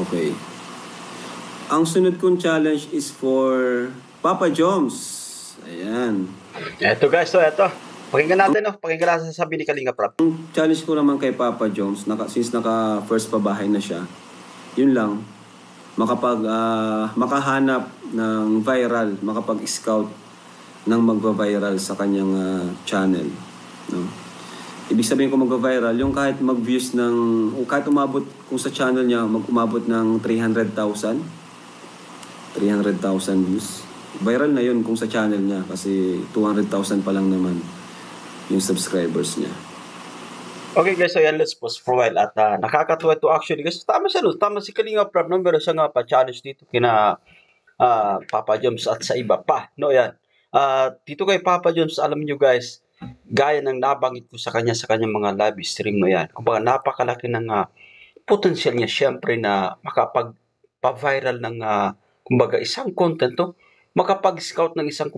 Okay. Ang sunod kong challenge is for Papa Joms. Ayan. Eto guys, eto. Pakinggan natin, pakinggan natin sa sabi ni Kalinga Prab. Ang challenge ko naman kay Papa Joms, since naka-first pabahay na siya, yun lang, makahanap ng viral, makapag-scout ng magva-viral sa kanyang channel. No? Ibig sabihin kung magva-viral, yung kahit mag-views kahit umabot, kung sa channel niya, umabot ng 300,000 views. Viral na yun kung sa channel niya kasi 200,000 pa lang naman yung subscribers niya. Okay guys, so yan, let's pause for a while at nakakatuwa ito actually guys. Tama siya, tama si Kalinga Prab, meron siya nga pa-challenge dito kina Papa Joms at sa iba pa, no yan. Dito kay Papa Joms, alam niyo guys, gaya ng nabanggit ko sa kanyang mga live stream, no yan. Kumbaga napakalaki ng potential niya syempre na makapag-viral ng kumbaga isang content, no? Makapag-scout ng isang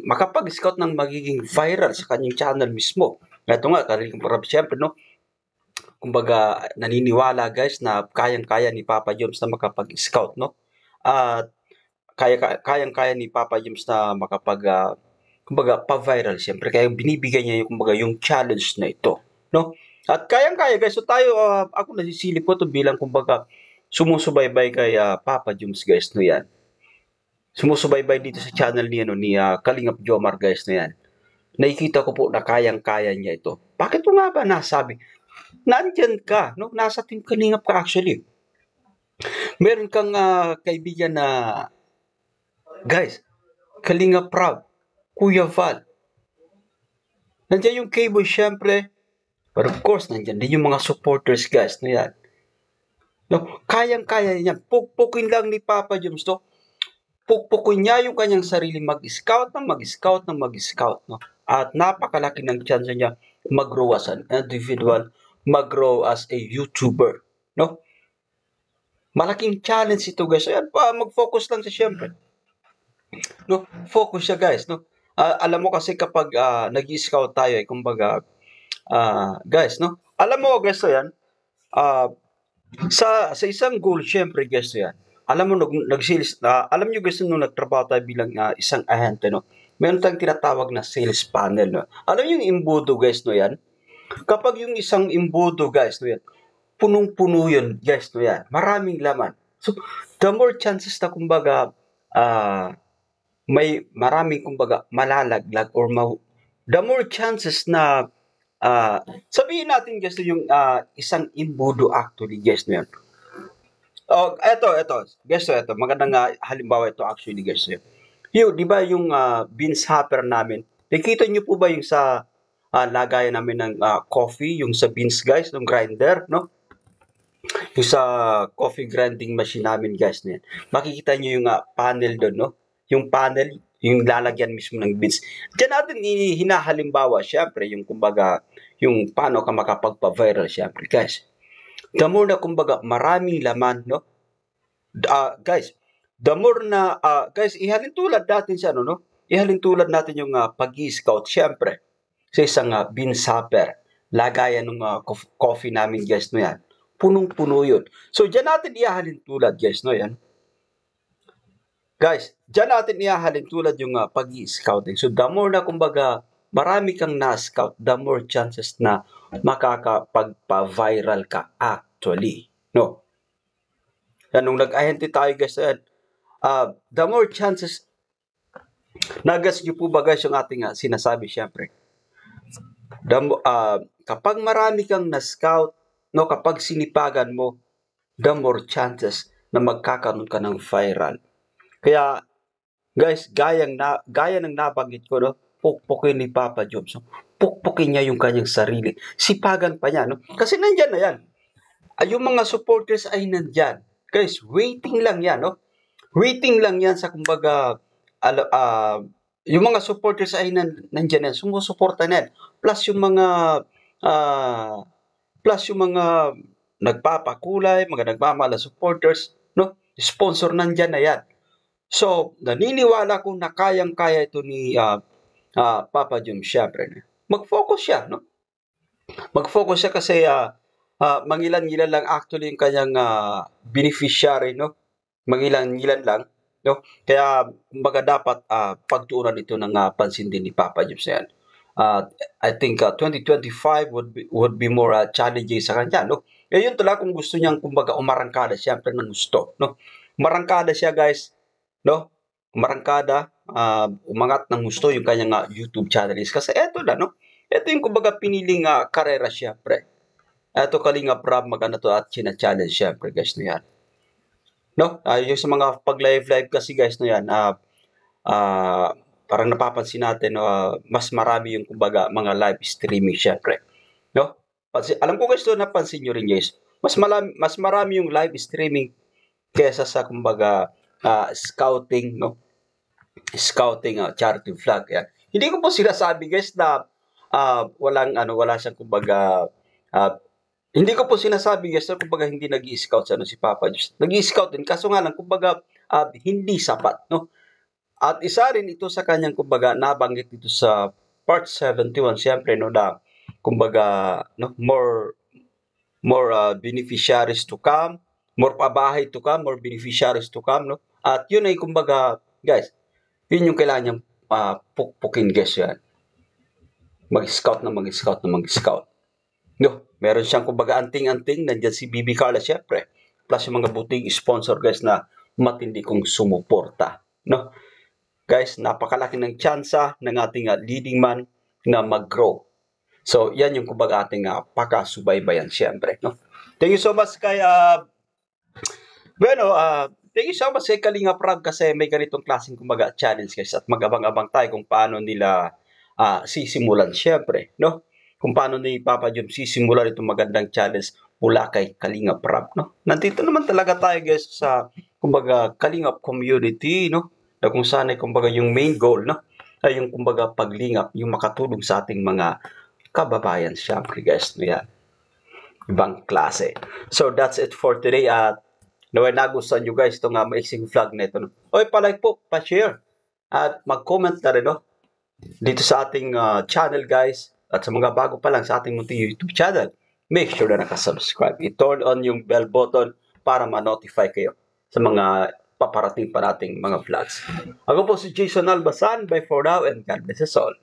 makapag-scout ng magiging viral sa kanyang channel mismo. Ito nga, Kalinga Prab syempre, no? Kumbaga, naniniwala guys na kayang-kaya ni Papa Joms na makapag-scout, no? At kayang-kaya ni Papa Joms na kumbaga, pa-viral syempre. Kaya binibigyan niya yung challenge na ito, no? At kayang-kaya guys, so tayo, ako nasisilip ko to bilang kumbaga, sumusubaybay kay Papa Joms guys, no yan. Sumusubaybay dito sa channel ni Kalingap Jomar guys, no yan. Nakikita ko po na kayang-kaya niya ito. Bakit mo nga ba nasabi? Nandyan ka, no? Nasa Team Kalingap ka actually. Meron kang kaibigan na, guys, Kalinga Prab, Kuya Val. Nandyan yung K-Boy syempre. But of course, nandyan din yung mga supporters guys, no yan. No? Kayang-kaya niya. Pukpukin lang ni Papa Joms, no? Pukpukin niya yung kanyang sarili mag-scout. No? At napakalaki ng chance niya mag-grow as an individual, mag-grow as a YouTuber, no? Malaking challenge ito, guys. Ayan, mag-focus lang siya, syempre. No? Focus siya, guys, no? Alam mo kasi kapag nag-scout tayo, kumbaga, guys, no? Alam mo, guys, yan, sa isang goal, syempre, guys, yan. Alam mo, alam nyo, guys, nung nagtrabaho tayo bilang isang ahente, no? Meron tayong tinatawag na sales panel, no? Alam nyo yung imbudo, guys, no yan? Kapag yung isang imbudo, guys, no yan, punong-puno yun, guys, no yan. Maraming laman. So, the more chances na, kumbaga, may maraming, kumbaga, malalaglag or the more chances na, sabihin natin, guys, yung isang imbudo actually, guys, no yan. Oh, eto, guys, eto, magandang halimbawa ito actually, guys. Yung, di ba yung beans hopper namin, nakita nyo po ba yung sa lagayan namin ng coffee, yung sa beans, guys, ng grinder, no? Yung sa coffee grinding machine namin, guys, na yan. Makikita nyo yung panel doon, no? Yung panel, yung lalagyan mismo ng beans. Diyan natin hinahalimbawa, syempre, yung kumbaga, yung paano ka makapagpa-viral, syempre, guys. The more na, kumbaga, maraming laman, no? Guys, the more na, guys, ihalin tulad natin sa no? Ihalin tulad natin yung pag-i-scout, syempre, sa isang beans hopper. Lagayan ng coffee namin, guys, no yan. Punong-puno yun. So, dyan natin ihalin tulad, guys, no yan. Guys, dyan natin ihalin tulad yung pag-i-scouting. So, the more na, kumbaga, marami kang na-scout, the more chances na makakapagpa-viral ka actually, no? Yan, nung nag-ahente tayo, guys, the more chances, nagas nyo po ba, guys, yung ating sinasabi, syempre. Kapag marami kang na-scout, no, kapag sinipagan mo, the more chances na magkakaroon ka ng viral. Kaya, guys, gaya ng nabanggit ko, no, pukpukin ni Papa Joms. No? Pukpukin niya yung kanyang sarili. Sipagan pa niya, no? Kasi nandyan na yan. Yung mga supporters ay nandyan. Guys, waiting lang yan, no? Waiting lang yan sa, kumbaga, yung mga supporters ay nandyan yan. Sumusuporta na yan. Plus yung mga nagpapakulay, mga nagmamahal supporters, no? Sponsor nandyan na yan. So, naniniwala ko na kayang-kaya ito ni Papa Joms, syempre. Mag-focus siya, no? Mag-focus siya kasi mangilan-ngilan lang actually yung kanyang beneficiary, no? Mangilan-ngilan lang, no? Kaya kumbaga dapat pagtuunan ito ng pansin din ni Papa James na yan. I think 2025 would be more challenging sa kanya, no? Eh yun talaga kung gusto niyang kumbaga umarangkada, siyempre ng gusto, no? Umarangkada siya, guys, no? Umarangkada, umangat ng gusto yung kanyang YouTube channel is kasi eto na, no? Ito yung kumbaga piniling karera, siyempre. Eto Kalinga Prab, maganda to at china-challenge, siyempre, guys, na yan. No? Yung sa mga pag-live kasi, guys, na yan, parang napapansin natin, mas marami yung kumbaga mga live streaming, syempre. No? Alam ko, guys, napansin nyo rin, guys. Mas marami yung live streaming kesa sa kumbaga scouting, no? Scouting charity vlog. Yan. Hindi ko po sinasabi, guys, na wala siyang kumbaga hindi ko po sinasabi, guys, na kumbaga hindi nag-i-scout si Papa Diyos. Nag-i-scout din, kaso nga lang, kumbaga, hindi sapat, no? At isa rin ito sa kanyang, kumbaga, nabanggit dito sa part 71, siyempre, no, na, kumbaga, no, more beneficiaries to come, more pabahay to come, more beneficiaries to come, no? At yun ay, kumbaga, guys, yun yung kailangan niyang pukpukin, guys, yan. Mag-scout. No, meron siyang kumbaga anting-anting, nandiyan si Bibi Carla, syempre. Plus yung mga buting sponsor, guys, na matindi kong sumuporta. No? Guys, napakalaki ng tsansa ng ating leading man na mag-grow. So, yan yung kumbaga ating pakasubaybayan, syempre. No? Thank you so much kay thank you so much kay Kalinga Prab kasi may ganitong klaseng kumbaga challenge, guys, at mag-abang-abang tayo kung paano nila sisimulan, syempre, no? Kung paano ni Papa Jom sisimulan itong magandang challenge mula kay Kalinga Prab, no? Nandito naman talaga tayo, guys, sa kumbaga Kalinga community, no? Na kung saan ay kumbaga yung main goal, no? Ay yung kumbaga paglingap, yung makatulong sa ating mga kababayan, syempre, guys, no yan. Ibang klase. So that's it for today at naway nagustuhan nyo, guys, itong maiksing vlog na ito, no? Oy, palike po, pa-share at mag-comment na rin, no? Dito sa ating channel, guys, at sa mga bago pa lang sa ating munting YouTube channel, make sure na nakasubscribe. I-turn on yung bell button para ma-notify kayo sa mga paparating pa nating mga vlogs. Ako po si Jason Albasan. Bye for now and God bless us all.